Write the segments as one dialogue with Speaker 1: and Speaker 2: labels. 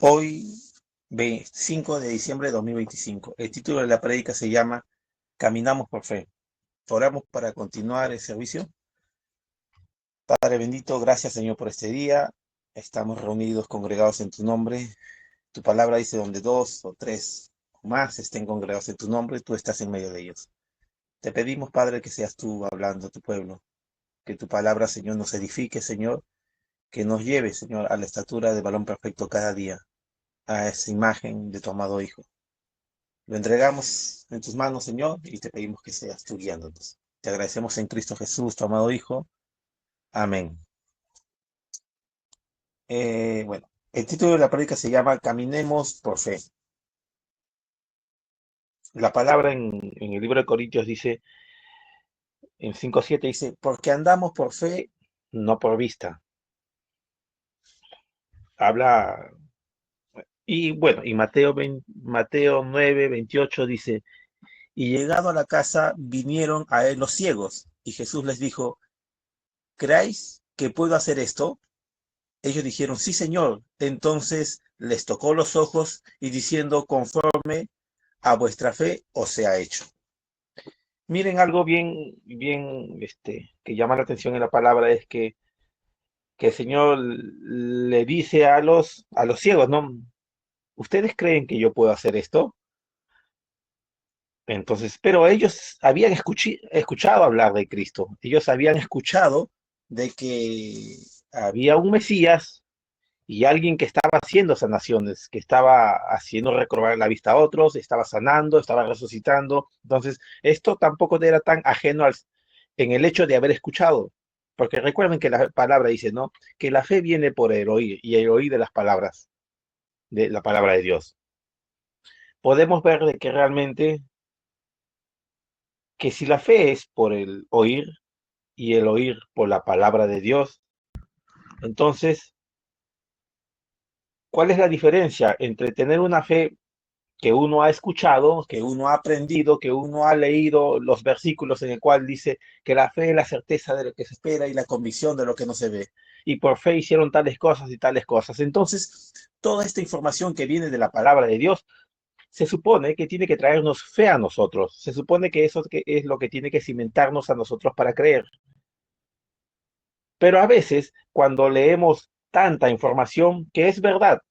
Speaker 1: Hoy, 5 de diciembre de 2025. El título de la prédica se llama Caminamos por fe. Oramos para continuar el servicio. Padre bendito, gracias Señor por este día. Estamos reunidos, congregados en tu nombre. Tu palabra dice donde dos o tres o más estén congregados en tu nombre, tú estás en medio de ellos. Te pedimos, Padre, que seas tú hablando a tu pueblo. Que tu palabra, Señor, nos edifique, Señor. Que nos lleve, Señor, a la estatura de varón perfecto cada día. A esa imagen de tu amado Hijo. Lo entregamos en tus manos, Señor, y te pedimos que seas tú guiándonos. Te agradecemos en Cristo Jesús, tu amado Hijo. Amén. Bueno, el título de la prédica se llama Caminemos por fe. La palabra en el libro de Corintios dice, en 5:7 dice, porque andamos por fe, no por vista. Habla, y bueno, y Mateo 9:28 dice, y llegado a la casa vinieron a él los ciegos, y Jesús les dijo, ¿creéis que puedo hacer esto? Ellos dijeron, sí, Señor. Entonces les tocó los ojos y diciendo, conforme a vuestra fe os sea hecho. Miren algo que llama la atención en la palabra es que el Señor le dice a los ciegos, ¿no? ¿Ustedes creen que yo puedo hacer esto? Entonces, pero ellos habían escuchado hablar de Cristo. Ellos habían escuchado de que había un Mesías y alguien que estaba haciendo sanaciones, que estaba haciendo recobrar la vista a otros, estaba sanando, estaba resucitando. Entonces, esto tampoco era tan ajeno en el hecho de haber escuchado, porque recuerden que la palabra dice, ¿no? Que la fe viene por el oír y el oír de las palabras, de la palabra de Dios. Podemos ver de que realmente, que si la fe es por el oír y el oír por la palabra de Dios, entonces, ¿cuál es la diferencia entre tener una fe que uno ha escuchado, que uno ha aprendido, que uno ha leído los versículos en el cual dice que la fe es la certeza de lo que se espera y la convicción de lo que no se ve? Y por fe hicieron tales cosas y tales cosas. Entonces, toda esta información que viene de la palabra de Dios se supone que tiene que traernos fe a nosotros. Se supone que eso es lo que tiene que cimentarnos a nosotros para creer. Pero a veces, cuando leemos tanta información que es verdad,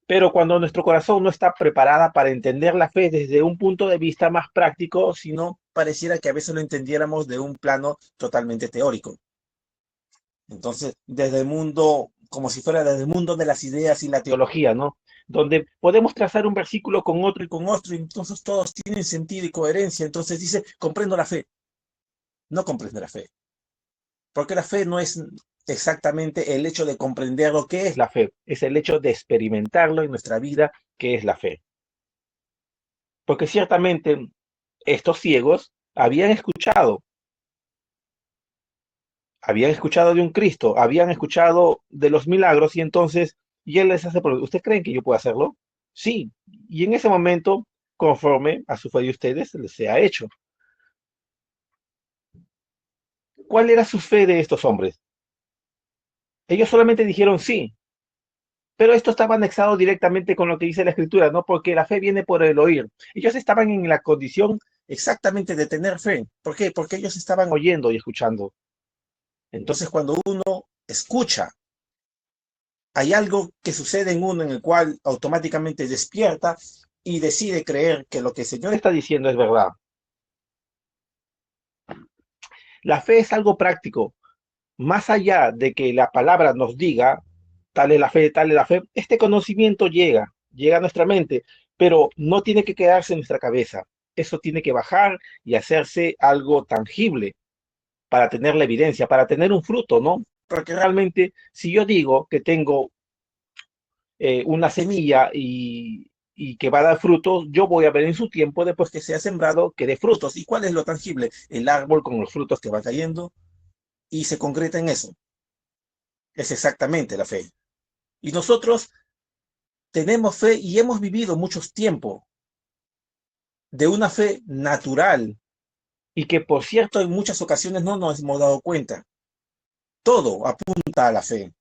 Speaker 1: pero cuando nuestro corazón no está preparada para entender la fe desde un punto de vista más práctico, sino pareciera que a veces lo entendiéramos de un plano totalmente teórico. Entonces, desde el mundo, como si fuera desde el mundo de las ideas y la teología, ¿no? Donde podemos trazar un versículo con otro, y entonces todos tienen sentido y coherencia. Entonces dice, comprendo la fe. No comprende la fe. Porque la fe no es exactamente el hecho de comprender lo que es la fe, es el hecho de experimentarlo en nuestra vida, que es la fe. Porque ciertamente estos ciegos habían escuchado de un Cristo, habían escuchado de los milagros y entonces, y él les hace preguntas, ¿ustedes creen que yo puedo hacerlo? Sí, y en ese momento, conforme a su fe de ustedes, les sea hecho. ¿Cuál era su fe de estos hombres? Ellos solamente dijeron sí, pero esto estaba anexado directamente con lo que dice la Escritura, ¿no? Porque la fe viene por el oír. Ellos estaban en la condición exactamente de tener fe. ¿Por qué? Porque ellos estaban oyendo y escuchando. Entonces, cuando uno escucha, hay algo que sucede en uno en el cual automáticamente despierta y decide creer que lo que el Señor está diciendo es verdad. La fe es algo práctico. Más allá de que la palabra nos diga, tal es la fe, tal es la fe, este conocimiento llega a nuestra mente, pero no tiene que quedarse en nuestra cabeza. Eso tiene que bajar y hacerse algo tangible para tener la evidencia, para tener un fruto, ¿no? Porque realmente, si yo digo que tengo una semilla y que va a dar frutos, yo voy a ver en su tiempo, después que sea sembrado, que dé frutos. ¿Y cuál es lo tangible? El árbol con los frutos que va cayendo y se concreta en eso. Es exactamente la fe. Y nosotros tenemos fe y hemos vivido muchos tiempos de una fe natural y que, por cierto, en muchas ocasiones no nos hemos dado cuenta. Todo apunta a la fe.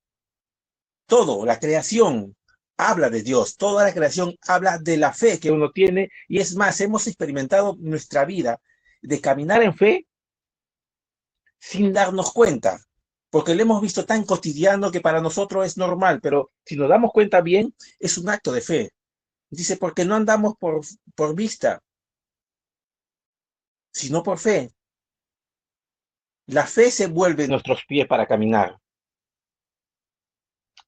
Speaker 1: Todo, la creación habla de Dios, toda la creación habla de la fe que uno tiene, y es más, hemos experimentado nuestra vida de caminar en fe sin darnos cuenta, porque lo hemos visto tan cotidiano que para nosotros es normal, pero si nos damos cuenta bien, es un acto de fe. Dice, porque no andamos por vista, sino por fe. La fe se vuelve nuestros pies para caminar.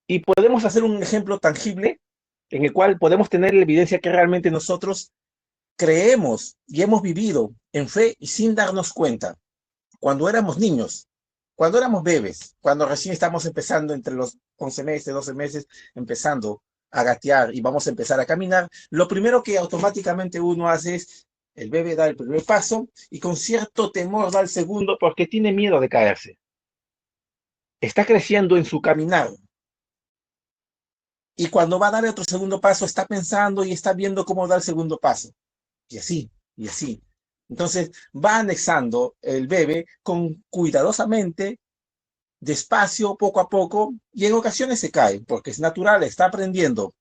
Speaker 1: Y podemos hacer un ejemplo tangible en el cual podemos tener la evidencia que realmente nosotros creemos y hemos vivido en fe y sin darnos cuenta. Cuando éramos niños, cuando éramos bebés, cuando recién estamos empezando entre los 11 meses, 12 meses, empezando a gatear y vamos a empezar a caminar, lo primero que automáticamente uno hace es, el bebé da el primer paso y con cierto temor da el segundo porque tiene miedo de caerse. Está creciendo en su caminar. Y cuando va a dar otro segundo paso, está pensando y está viendo cómo dar el segundo paso. Y así, y así. Entonces va anexando el bebé con cuidadosamente, despacio, poco a poco, y en ocasiones se cae, porque es natural, está aprendiendo.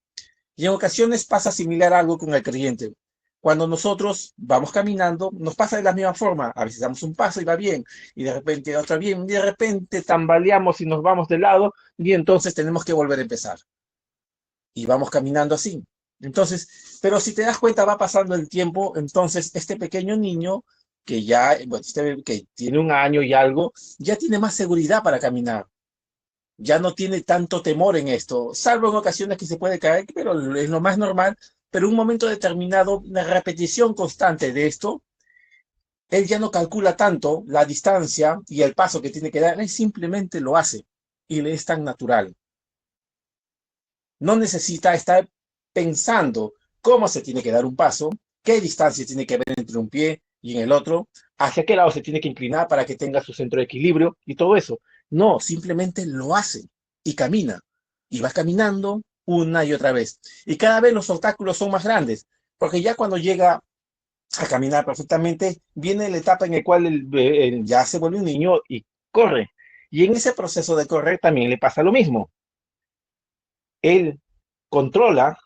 Speaker 1: Y en ocasiones pasa similar algo con el creyente. Cuando nosotros vamos caminando, nos pasa de la misma forma. A veces damos un paso y va bien, y de repente otra bien, y de repente tambaleamos y nos vamos de lado, y entonces tenemos que volver a empezar. Y vamos caminando así. Entonces, pero si te das cuenta, va pasando el tiempo, entonces este pequeño niño que ya, bueno, que tiene un año y algo, ya tiene más seguridad para caminar. Ya no tiene tanto temor en esto, salvo en ocasiones que se puede caer, pero es lo más normal. Pero en un momento determinado, una repetición constante de esto, él ya no calcula tanto la distancia y el paso que tiene que dar, él simplemente lo hace y le es tan natural. No necesita estar pensando cómo se tiene que dar un paso, qué distancia tiene que haber entre un pie y en el otro, hacia qué lado se tiene que inclinar para que tenga su centro de equilibrio y todo eso. No, simplemente lo hace y camina. Y va caminando una y otra vez. Y cada vez los obstáculos son más grandes, porque ya cuando llega a caminar perfectamente, viene la etapa en la cual ya se vuelve un niño y corre. Y en ese proceso de correr también le pasa lo mismo. Él controla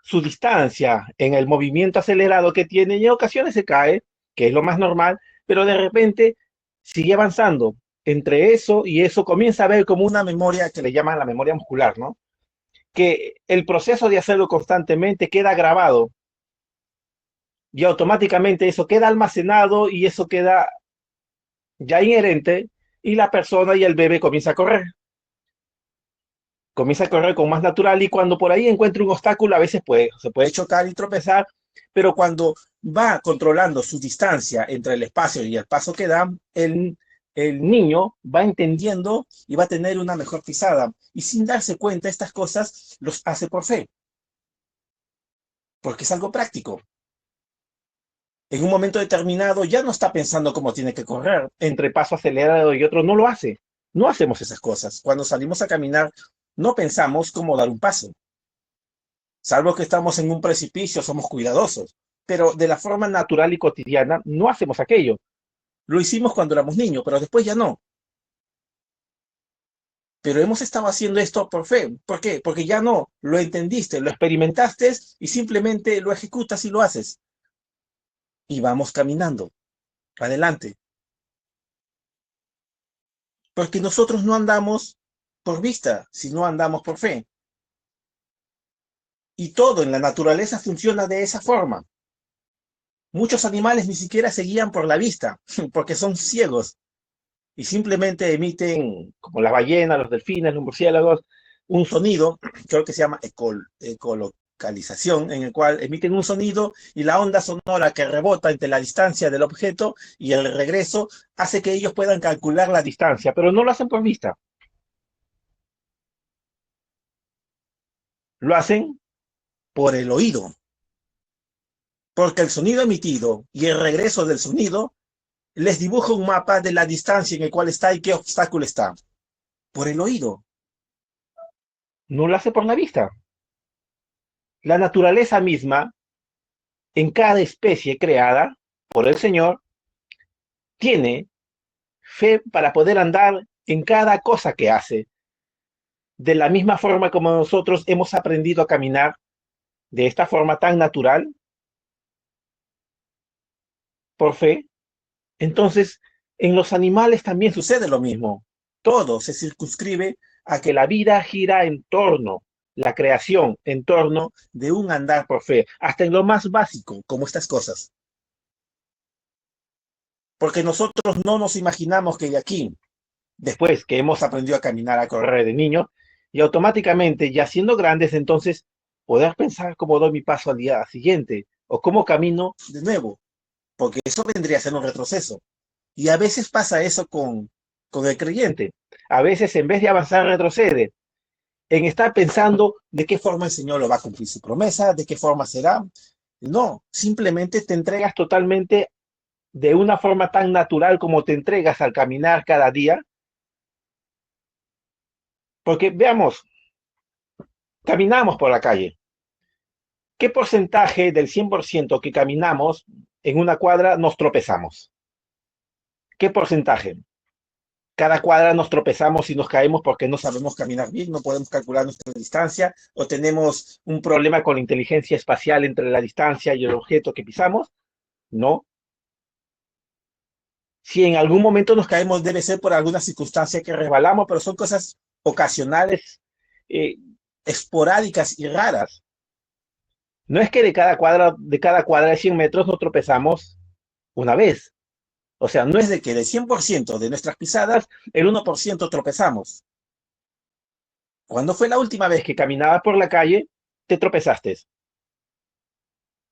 Speaker 1: su distancia en el movimiento acelerado que tiene y en ocasiones se cae, que es lo más normal, pero de repente sigue avanzando. Entre eso y eso comienza a ver como una memoria que le llaman la memoria muscular, ¿no? Que el proceso de hacerlo constantemente queda grabado y automáticamente eso queda almacenado y eso queda ya inherente y la persona y el bebé comienza a correr con más natural y cuando por ahí encuentra un obstáculo a veces se puede chocar y tropezar, pero cuando va controlando su distancia entre el espacio y el paso que da, el niño va entendiendo y va a tener una mejor pisada. Y sin darse cuenta, estas cosas los hace por fe, porque es algo práctico. En un momento determinado ya no está pensando cómo tiene que correr. Entre paso acelerado y otro no lo hace. No hacemos esas cosas. Cuando salimos a caminar, no pensamos cómo dar un paso. Salvo que estamos en un precipicio, somos cuidadosos. Pero de la forma natural y cotidiana no hacemos aquello. Lo hicimos cuando éramos niños, pero después ya no. Pero hemos estado haciendo esto por fe. ¿Por qué? Porque ya no lo entendiste, lo experimentaste y simplemente lo ejecutas y lo haces. Y vamos caminando. Adelante. Porque nosotros no andamos por vista, sino andamos por fe. Y todo en la naturaleza funciona de esa forma. Muchos animales ni siquiera se guían por la vista, porque son ciegos y simplemente emiten, como las ballenas, los delfines, los murciélagos, un sonido, creo que se llama ecolocalización, en el cual emiten un sonido y la onda sonora que rebota entre la distancia del objeto y el regreso hace que ellos puedan calcular la distancia, pero no lo hacen por vista, lo hacen por el oído, porque el sonido emitido y el regreso del sonido les dibuja un mapa de la distancia en el cual está y qué obstáculo está. Por el oído. No lo hace por la vista. La naturaleza misma, en cada especie creada por el Señor, tiene fe para poder andar en cada cosa que hace. de la misma forma como nosotros hemos aprendido a caminar de esta forma tan natural, por fe. Entonces, en los animales también sucede lo mismo. Todo se circunscribe a que la vida gira en torno, la creación en torno de un andar por fe, hasta en lo más básico, como estas cosas. Porque nosotros no nos imaginamos que de aquí, después que hemos aprendido a caminar, a correr de niño, y automáticamente, ya siendo grandes, entonces, poder pensar cómo doy mi paso al día siguiente, o cómo camino de nuevo, porque eso vendría a ser un retroceso. Y a veces pasa eso con el creyente. A veces, en vez de avanzar, retrocede en estar pensando de qué forma el Señor lo va a cumplir su promesa, de qué forma será. No, simplemente te entregas totalmente de una forma tan natural como te entregas al caminar cada día. Porque veamos, caminamos por la calle. ¿Qué porcentaje del 100% que caminamos en una cuadra nos tropezamos? ¿Qué porcentaje? Cada cuadra nos tropezamos y nos caemos porque no sabemos caminar bien, no podemos calcular nuestra distancia o tenemos un problema con la inteligencia espacial entre la distancia y el objeto que pisamos. No. Si en algún momento nos caemos, debe ser por alguna circunstancia que resbalamos, pero son cosas ocasionales, eh, esporádicas y raras. No es que de cada cuadra de 100 metros nos tropezamos una vez. O sea, no es de que del 100% de nuestras pisadas, el 1% tropezamos. ¿Cuándo fue la última vez que caminabas por la calle, te tropezaste?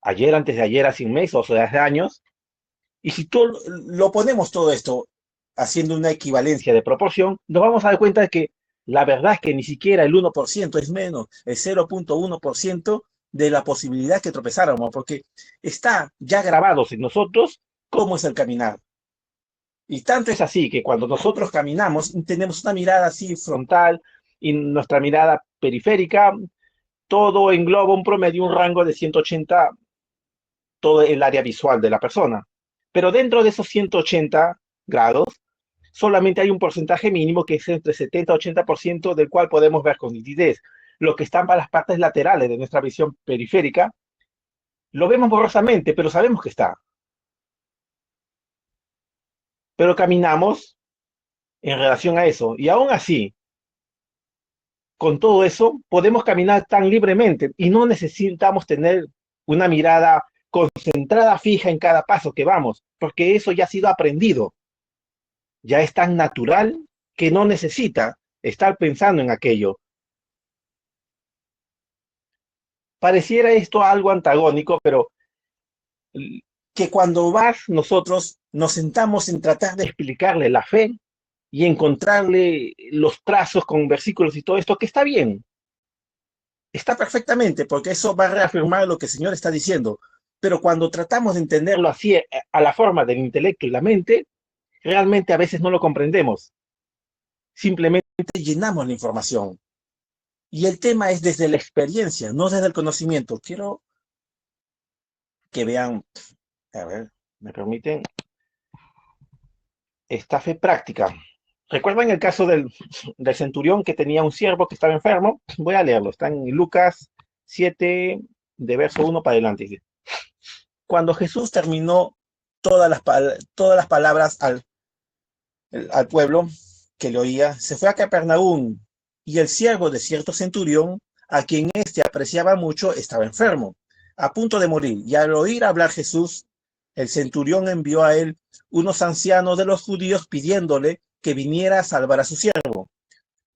Speaker 1: Ayer, antes de ayer, hace un mes o hace años. Y si tú lo ponemos todo esto haciendo una equivalencia de proporción, nos vamos a dar cuenta de que la verdad es que ni siquiera el 1% es menos, el 0,1% de la posibilidad que tropezáramos, porque está ya grabados en nosotros cómo es el caminar. Y tanto es así que cuando nosotros caminamos, tenemos una mirada así frontal y nuestra mirada periférica, todo engloba un promedio, un rango de 180, todo el área visual de la persona. Pero dentro de esos 180 grados, solamente hay un porcentaje mínimo que es entre 70 y 80% del cual podemos ver con nitidez. Lo que están para las partes laterales de nuestra visión periférica, lo vemos borrosamente, pero sabemos que está. Pero caminamos en relación a eso. Y aún así, con todo eso, podemos caminar tan libremente y no necesitamos tener una mirada concentrada fija en cada paso que vamos, porque eso ya ha sido aprendido, ya es tan natural que no necesita estar pensando en aquello. Pareciera esto algo antagónico, pero que cuando vas nosotros nos sentamos en tratar de explicarle la fe y encontrarle los trazos con versículos y todo esto, que está perfectamente, porque eso va a reafirmar lo que el Señor está diciendo. Pero cuando tratamos de entenderlo así, a la forma del intelecto y la mente, realmente a veces no lo comprendemos. Simplemente llenamos la información. Y el tema es desde la experiencia, no desde el conocimiento. Quiero que vean, a ver, me permiten, esta fe práctica. ¿Recuerdan el caso del centurión que tenía un siervo que estaba enfermo? Voy a leerlo, está en Lucas 7, de verso 1 para adelante. Cuando Jesús terminó todas las palabras al pueblo que le oía, se fue a Capernaum, y el siervo de cierto centurión, a quien éste apreciaba mucho, estaba enfermo, a punto de morir. Y al oír hablar Jesús, el centurión envió a él unos ancianos de los judíos pidiéndole que viniera a salvar a su siervo.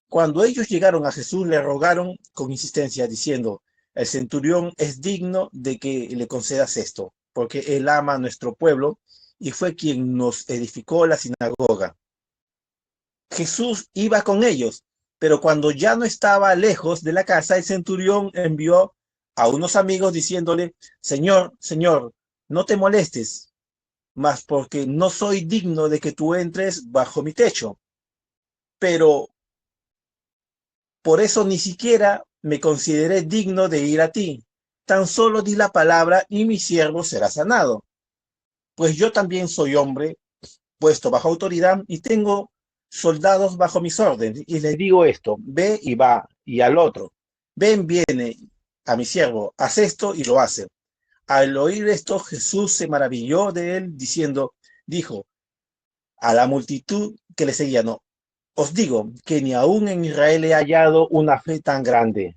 Speaker 1: Cuando ellos llegaron a Jesús, le rogaron con insistencia, diciendo: el centurión es digno de que le concedas esto, porque él ama a nuestro pueblo y fue quien nos edificó la sinagoga. Jesús iba con ellos, pero cuando ya no estaba lejos de la casa, el centurión envió a unos amigos diciéndole: Señor, Señor, no te molestes, mas porque no soy digno de que tú entres bajo mi techo. Pero por eso ni siquiera me consideré digno de ir a ti. Tan solo di la palabra y mi siervo será sanado. Pues yo también soy hombre puesto bajo autoridad y tengo soldados bajo mis órdenes, y le digo esto, ve y va, y al otro, ven, viene, a mi siervo, haz esto y lo hace. Al oír esto, Jesús se maravilló de él, dijo a la multitud que le seguía, no, os digo que ni aún en Israel he hallado una fe tan grande.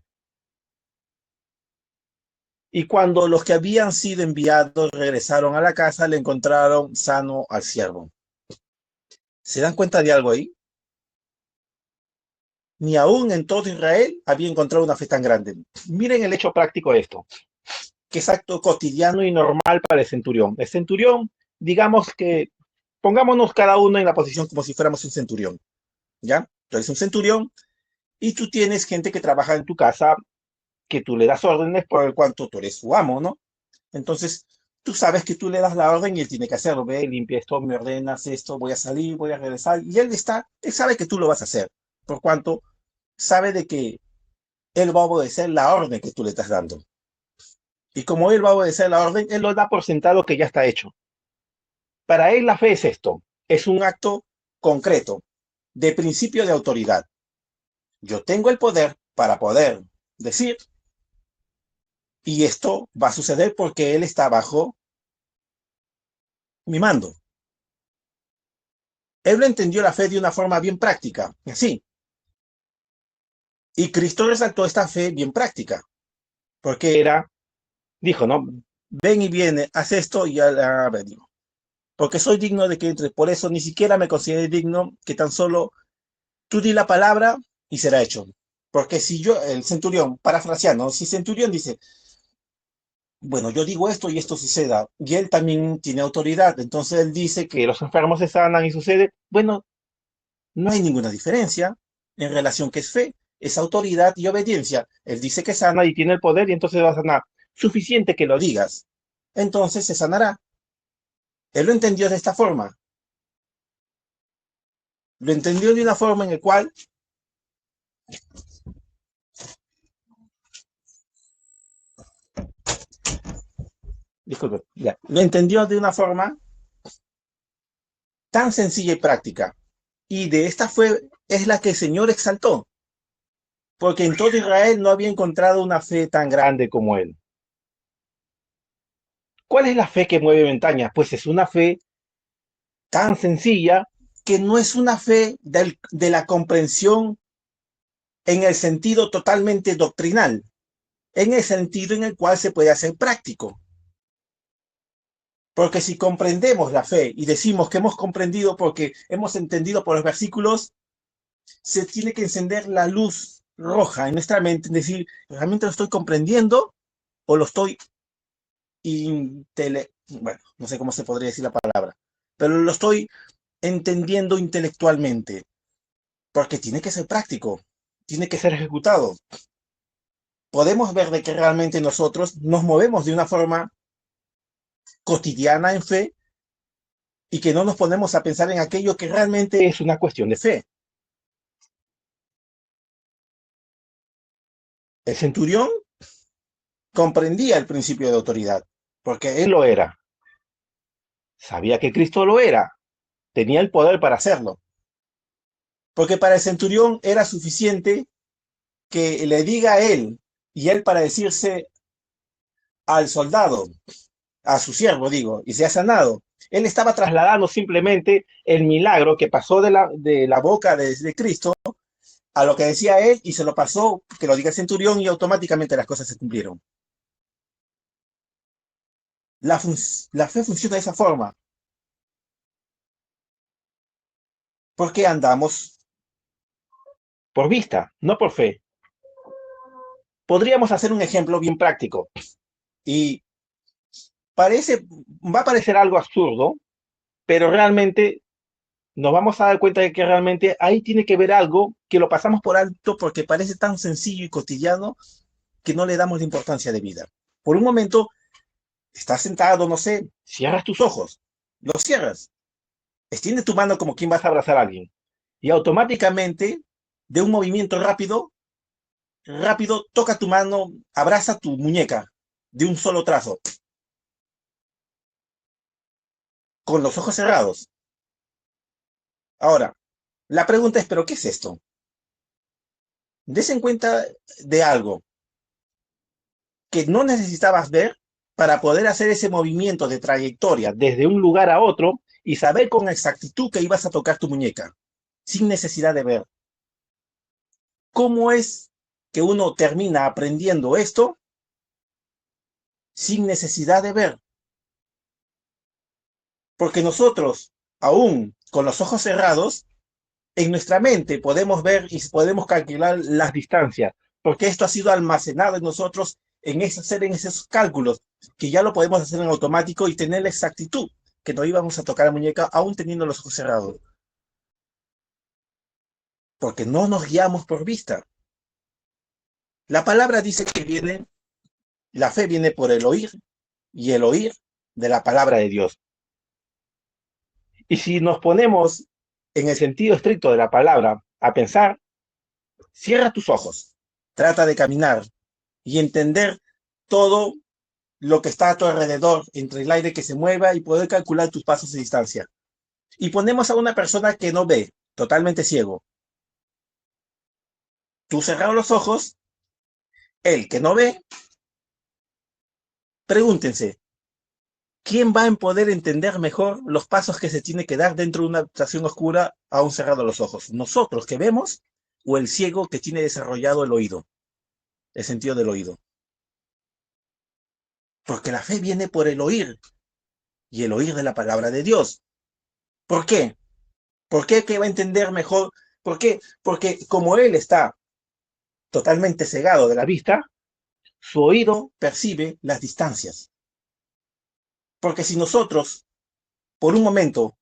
Speaker 1: Y cuando los que habían sido enviados regresaron a la casa, le encontraron sano al siervo. ¿Se dan cuenta de algo ahí? Ni aún en todo Israel había encontrado una fe tan grande. Miren el hecho práctico de esto, que es acto cotidiano y normal para el centurión. El centurión, digamos que, pongámonos cada uno en la posición como si fuéramos un centurión, ¿ya? Tú eres un centurión y tú tienes gente que trabaja en tu casa, que tú le das órdenes por el cuanto tú eres su amo, ¿no? Entonces, tú sabes que tú le das la orden y él tiene que hacerlo. Ve, limpia esto, me ordenas esto, voy a salir, voy a regresar. Y él sabe que tú lo vas a hacer, por cuanto sabe de que él va a obedecer la orden que tú le estás dando. Y como él va a obedecer la orden, él lo da por sentado que ya está hecho. Para él la fe es esto, es un acto concreto, de principio de autoridad. Yo tengo el poder para poder decir, y esto va a suceder porque él está bajo mi mando. Él lo entendió la fe de una forma bien práctica, así. Y Cristo resaltó esta fe bien práctica, porque dijo, ¿no? Ven y viene, haz esto y ya digo, porque soy digno de que entre. Por eso ni siquiera me considero digno que tan solo tú di la palabra y será hecho. Porque si yo, el centurión, parafraseando, si el centurión dice, bueno, yo digo esto y esto suceda, y él también tiene autoridad, entonces él dice que los enfermos se sanan y sucede, bueno, no hay ninguna diferencia en relación que es fe, es autoridad y obediencia. Él dice que sana y tiene el poder y entonces va a sanar. Suficiente que lo digas. Entonces se sanará. Él lo entendió de esta forma. Lo entendió de una forma en la cual, disculpe, ya, lo entendió de una forma tan sencilla y práctica. Y de esta es la que el Señor exaltó. Porque en todo Israel no había encontrado una fe tan grande como él. ¿Cuál es la fe que mueve montañas? Pues es una fe tan sencilla que no es una fe de la comprensión en el sentido totalmente doctrinal, en el sentido en el cual se puede hacer práctico. Porque si comprendemos la fe y decimos que hemos comprendido porque hemos entendido por los versículos, se tiene que encender la luz roja en nuestra mente, es decir, ¿realmente lo estoy comprendiendo o lo estoy bueno, no sé cómo se podría decir la palabra, pero lo estoy entendiendo intelectualmente? Porque tiene que ser práctico, tiene que ser ejecutado. Podemos ver de que realmente nosotros nos movemos de una forma cotidiana en fe y que no nos ponemos a pensar en aquello que realmente es una cuestión de fe. El centurión comprendía el principio de autoridad, porque él lo era. Sabía que Cristo lo era, tenía el poder para hacerlo. Porque para el centurión era suficiente que le diga a él y él para decirse al soldado, a su siervo, digo, y se ha sanado. Él estaba trasladando simplemente el milagro que pasó de la boca de Cristo a lo que decía él y se lo pasó, que lo diga el centurión y automáticamente las cosas se cumplieron. La fe funciona de esa forma. Porque andamos por vista, no por fe. Podríamos hacer un ejemplo bien práctico y va a parecer algo absurdo, pero realmente nos vamos a dar cuenta de que realmente ahí tiene que ver algo que lo pasamos por alto porque parece tan sencillo y cotidiano que no le damos la importancia de vida. Por un momento, estás sentado, no sé, cierras tus ojos, los cierras, extiendes tu mano como quien vas a abrazar a alguien y automáticamente, de un movimiento rápido, toca tu mano, abraza tu muñeca de un solo trazo, con los ojos cerrados. Ahora, La pregunta es, ¿pero qué es esto? Des en cuenta de algo que no necesitabas ver para poder hacer ese movimiento de trayectoria desde un lugar a otro y saber con exactitud que ibas a tocar tu muñeca, sin necesidad de ver. ¿Cómo es que uno termina aprendiendo esto sin necesidad de ver? Porque nosotros, aún con los ojos cerrados, en nuestra mente podemos ver y podemos calcular las distancias, porque esto ha sido almacenado en nosotros hacer en esos cálculos, que ya lo podemos hacer en automático y tener la exactitud que no íbamos a tocar la muñeca aún teniendo los ojos cerrados, porque no nos guiamos por vista. La palabra dice que la fe viene por el oír y el oír de la palabra de Dios. Y si nos ponemos en el sentido estricto de la palabra a pensar, cierra tus ojos, trata de caminar y entender todo lo que está a tu alrededor, entre el aire que se mueva y poder calcular tus pasos de distancia. Y ponemos a una persona que no ve, totalmente ciego. Tú cerrados los ojos, él que no ve, pregúntense, ¿quién va a poder entender mejor los pasos que se tiene que dar dentro de una habitación oscura aún cerrados los ojos? ¿Nosotros que vemos o el ciego que tiene desarrollado el oído, el sentido del oído? Porque la fe viene por el oír y el oír de la palabra de Dios. ¿Por qué? ¿Por qué que va a entender mejor? ¿Por qué? Porque como él está totalmente cegado de la vista, su oído percibe las distancias. Porque si nosotros, por un momento,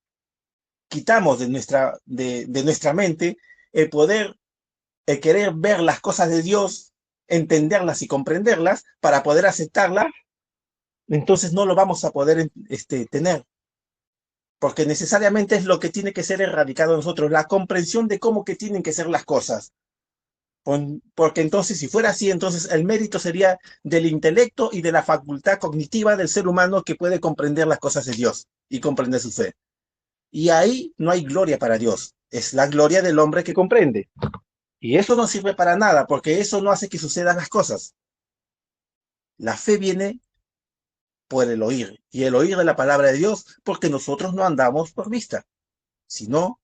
Speaker 1: quitamos de nuestra mente el poder, el querer ver las cosas de Dios, entenderlas y comprenderlas para poder aceptarlas, entonces no lo vamos a poder tener. Porque necesariamente es lo que tiene que ser erradicado en nosotros, la comprensión de cómo que tienen que ser las cosas. Porque entonces, si fuera así, entonces el mérito sería del intelecto y de la facultad cognitiva del ser humano que puede comprender las cosas de Dios y comprender su fe. Y ahí no hay gloria para Dios, es la gloria del hombre que comprende. Y eso no sirve para nada, porque eso no hace que sucedan las cosas. La fe viene por el oír, y el oír de la palabra de Dios, porque nosotros no andamos por vista, sino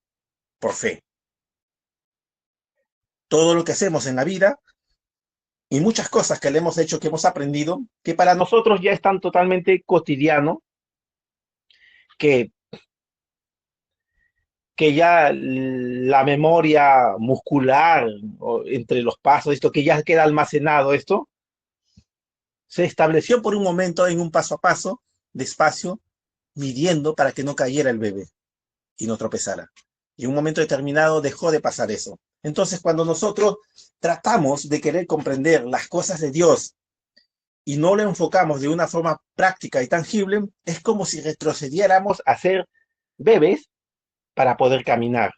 Speaker 1: por fe. Todo lo que hacemos en la vida y muchas cosas que le hemos hecho, que hemos aprendido, que para nosotros ya están totalmente cotidiano, que, que ya la memoria muscular entre los pasos, esto que ya queda almacenado, esto se estableció por un momento en un paso a paso, despacio, midiendo para que no cayera el bebé y no tropezara. Y en un momento determinado dejó de pasar eso. Entonces, cuando nosotros tratamos de querer comprender las cosas de Dios y no lo enfocamos de una forma práctica y tangible, es como si retrocediéramos a ser bebés para poder caminar.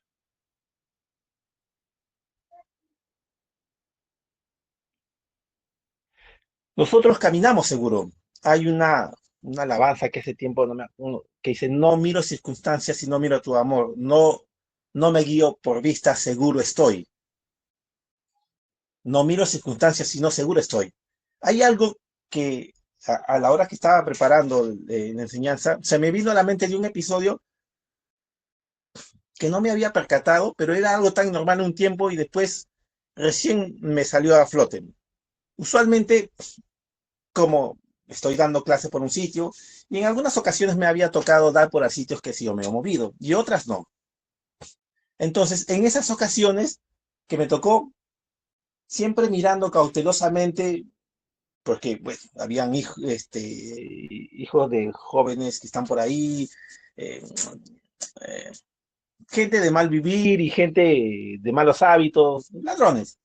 Speaker 1: Nosotros caminamos seguro. Hay una alabanza que hace tiempo no me acuerdo, que dice, no miro circunstancias, sino miro tu amor. No, no me guío por vista, seguro estoy. No miro circunstancias, sino seguro estoy. Hay algo que a la hora que estaba preparando la enseñanza, se me vino a la mente de un episodio que no me había percatado, pero era algo tan normal un tiempo y después recién me salió a flote. Usualmente, como estoy dando clase por un sitio, y en algunas ocasiones me había tocado dar por a sitios que sí yo me he movido, y otras no. Entonces, en esas ocasiones que me tocó, siempre mirando cautelosamente, porque pues, habían hijos de jóvenes que están por ahí, eh, eh, gente de mal vivir y gente de malos hábitos, ladrones,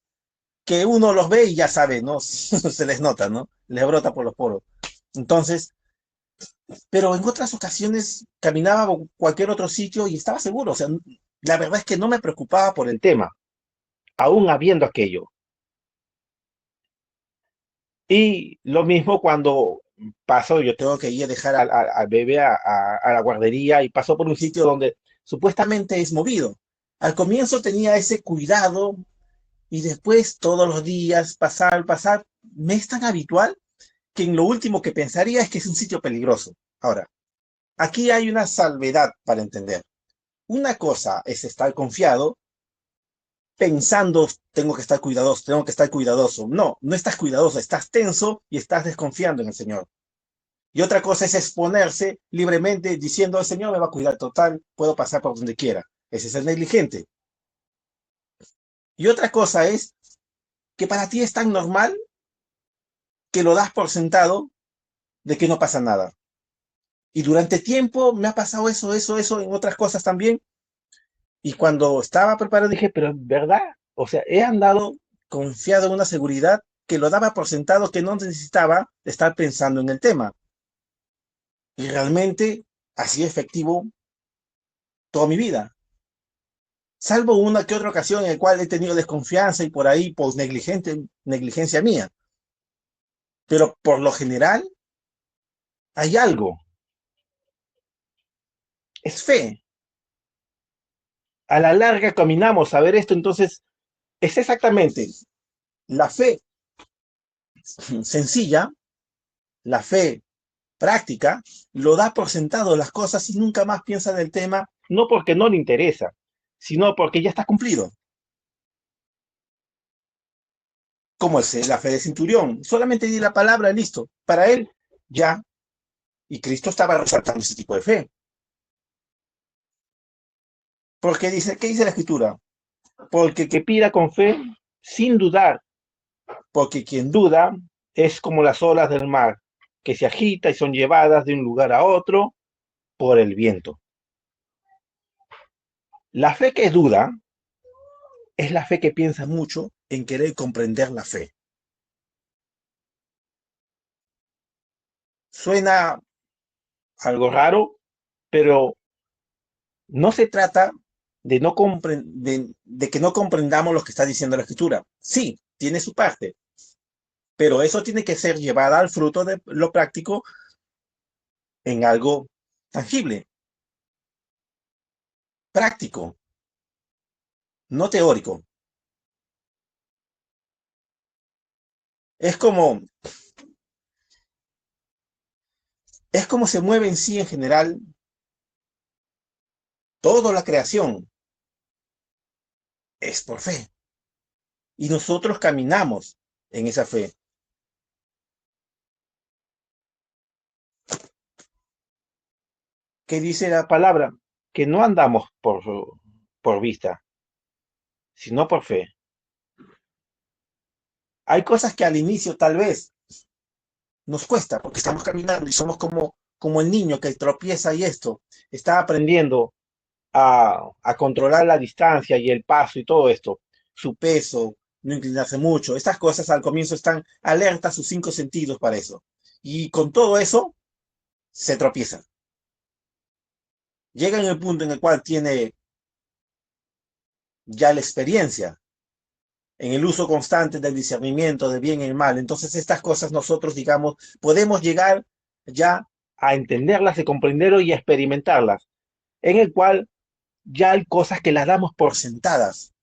Speaker 1: que uno los ve y ya sabe, ¿no? Se les nota, ¿no? Les brota por los poros. Entonces, pero en otras ocasiones caminaba a cualquier otro sitio y estaba seguro, o sea, la verdad es que no me preocupaba por el tema, aún habiendo aquello. Y lo mismo cuando paso, yo tengo que ir a dejar al bebé a la guardería y paso por un sitio donde supuestamente es movido. Al comienzo tenía ese cuidado y después todos los días, pasar, me es tan habitual que en lo último que pensaría es que es un sitio peligroso. Ahora, aquí hay una salvedad para entender. Una cosa es estar confiado pensando, tengo que estar cuidadoso. No, no estás cuidadoso, estás tenso y estás desconfiando en el Señor. Y otra cosa es exponerse libremente diciendo, el Señor me va a cuidar total, puedo pasar por donde quiera. Ese es el negligente. Y otra cosa es que para ti es tan normal que lo das por sentado de que no pasa nada. Y durante tiempo me ha pasado eso, en otras cosas también. Y cuando estaba preparado dije, pero en verdad, o sea, he andado confiado en una seguridad que lo daba por sentado que no necesitaba estar pensando en el tema. Y realmente ha sido efectivo toda mi vida. Salvo una que otra ocasión en la cual he tenido desconfianza y por ahí, pues negligencia mía. Pero por lo general hay algo, es fe. A la larga caminamos a ver esto, entonces es exactamente la fe sencilla, la fe práctica, lo da por sentado las cosas y nunca más piensa del tema, no porque no le interesa, sino porque ya está cumplido. Como es la fe de Centurión, solamente di la palabra, listo. Para él, ya. Y Cristo estaba resaltando ese tipo de fe. Porque dice, ¿qué dice la Escritura? Porque que pida con fe, sin dudar, porque quien duda es como las olas del mar, que se agita y son llevadas de un lugar a otro por el viento. La fe que duda es la fe que piensa mucho en querer comprender la fe. Suena algo raro, pero no se trata de que no comprendamos lo que está diciendo la Escritura. Sí, tiene su parte, pero eso tiene que ser llevada al fruto de lo práctico en algo tangible, práctico, no teórico. Es como, es como se mueve en sí en general toda la creación, es por fe. Y nosotros caminamos en esa fe. ¿Qué dice la palabra? Que no andamos por vista, sino por fe. Hay cosas que al inicio tal vez nos cuesta, porque estamos caminando y somos como el niño que tropieza y esto, está aprendiendo a controlar la distancia y el paso y todo esto, su peso, no inclinarse mucho, estas cosas al comienzo están alertas sus cinco sentidos para eso. Y con todo eso, se tropieza. Llega en el punto en el cual tiene ya la experiencia en el uso constante del discernimiento de bien y el mal. Entonces estas cosas nosotros, digamos, podemos llegar ya a entenderlas, a comprenderlas y a experimentarlas, en el cual ya hay cosas que las damos por sentadas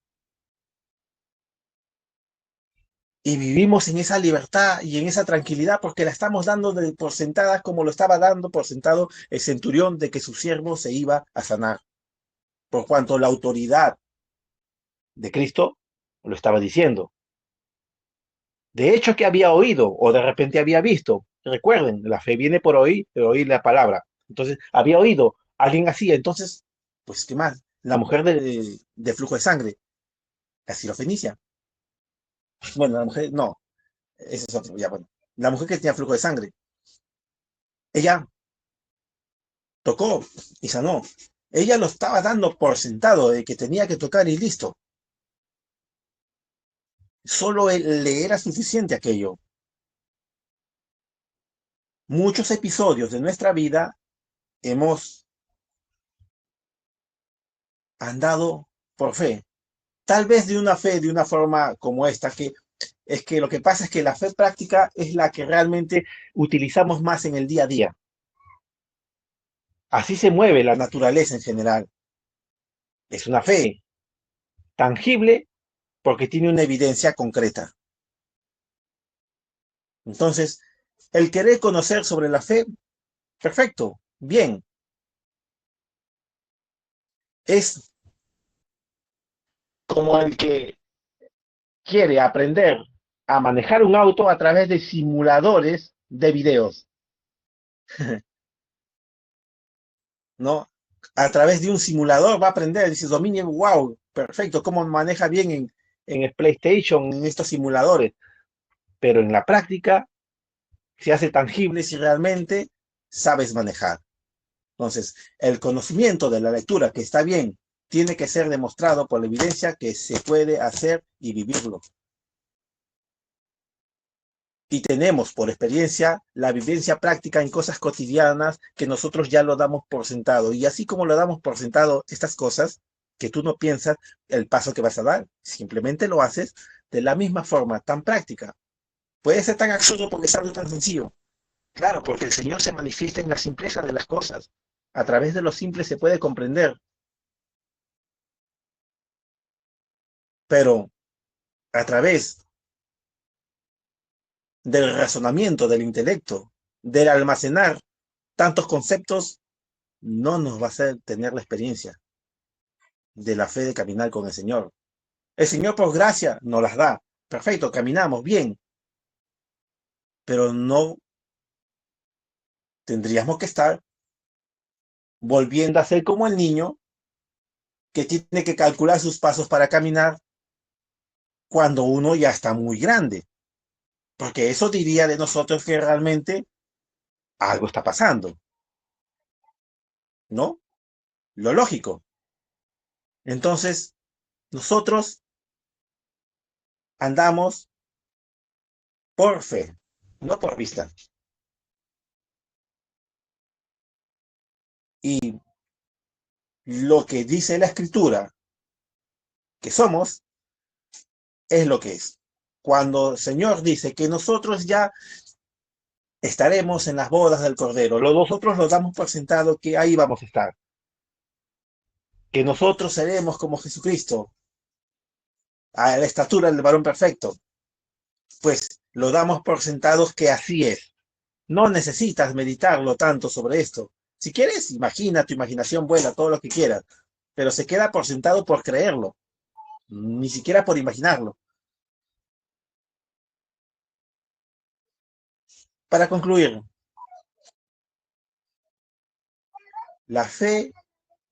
Speaker 1: y vivimos en esa libertad y en esa tranquilidad porque la estamos dando por sentadas como lo estaba dando por sentado el centurión de que su siervo se iba a sanar, por cuanto la autoridad de Cristo lo estaba diciendo. De hecho, que había oído o de repente había visto. Recuerden, la fe viene por oír la palabra. Entonces, había oído, alguien hacía. Entonces, pues, ¿qué más? La mujer de flujo de sangre, la sirofenicia. Bueno, la mujer, no, ese es otro, ya bueno. La mujer que tenía flujo de sangre, ella tocó y sanó. Ella lo estaba dando por sentado de que tenía que tocar y listo. Solo le era suficiente aquello. Muchos episodios de nuestra vida hemos andado por fe. Tal vez de una fe, de una forma como esta, que es que lo que pasa es que la fe práctica es la que realmente utilizamos más en el día a día. Así se mueve la naturaleza en general. Es una fe. tangible porque tiene una evidencia concreta. Entonces, el querer conocer sobre la fe, perfecto, bien. Es como el que quiere aprender a manejar un auto a través de simuladores de videos, ¿no? A través de un simulador va a aprender, dice, dominio, wow, perfecto, cómo maneja bien en el PlayStation, en estos simuladores, pero en la práctica se hace tangible si realmente sabes manejar. Entonces, el conocimiento de la lectura, que está bien, tiene que ser demostrado por la evidencia que se puede hacer y vivirlo. Y tenemos por experiencia la vivencia práctica en cosas cotidianas que nosotros ya lo damos por sentado. Y así como lo damos por sentado estas cosas, que tú no piensas el paso que vas a dar, simplemente lo haces de la misma forma, tan práctica. Puede ser tan absurdo porque es algo tan sencillo. Claro, porque el Señor se manifiesta en la simpleza de las cosas. A través de lo simple se puede comprender, pero a través del razonamiento, del intelecto, del almacenar tantos conceptos, no nos va a hacer tener la experiencia de la fe de caminar con el Señor. El Señor por gracia nos las da. Perfecto, caminamos bien, pero no tendríamos que estar volviendo a ser como el niño que tiene que calcular sus pasos para caminar cuando uno ya está muy grande, porque eso diría de nosotros que realmente algo está pasando, ¿no? Lo lógico. Entonces, nosotros andamos por fe, no por vista. Y lo que dice la escritura que somos es lo que es. Cuando el Señor dice que nosotros ya estaremos en las bodas del Cordero, nosotros lo damos por sentado que ahí vamos a estar, que nosotros seremos como Jesucristo, a la estatura del varón perfecto, pues lo damos por sentados que así es. No necesitas meditarlo tanto sobre esto. Si quieres, imagina, tu imaginación vuela todo lo que quieras, pero se queda por sentado por creerlo, ni siquiera por imaginarlo. Para concluir, la fe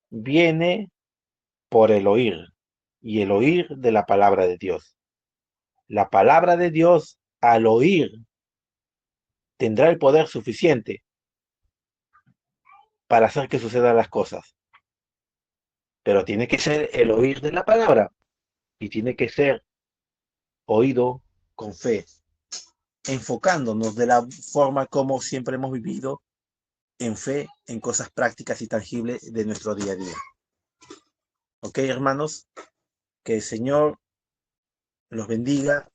Speaker 1: viene por el oír y el oír de la palabra de Dios. La palabra de Dios, al oír, tendrá el poder suficiente para hacer que sucedan las cosas, pero tiene que ser el oír de la palabra y tiene que ser oído con fe, enfocándonos de la forma como siempre hemos vivido, en fe, en cosas prácticas y tangibles de nuestro día a día. ¿Ok, hermanos? Que el Señor los bendiga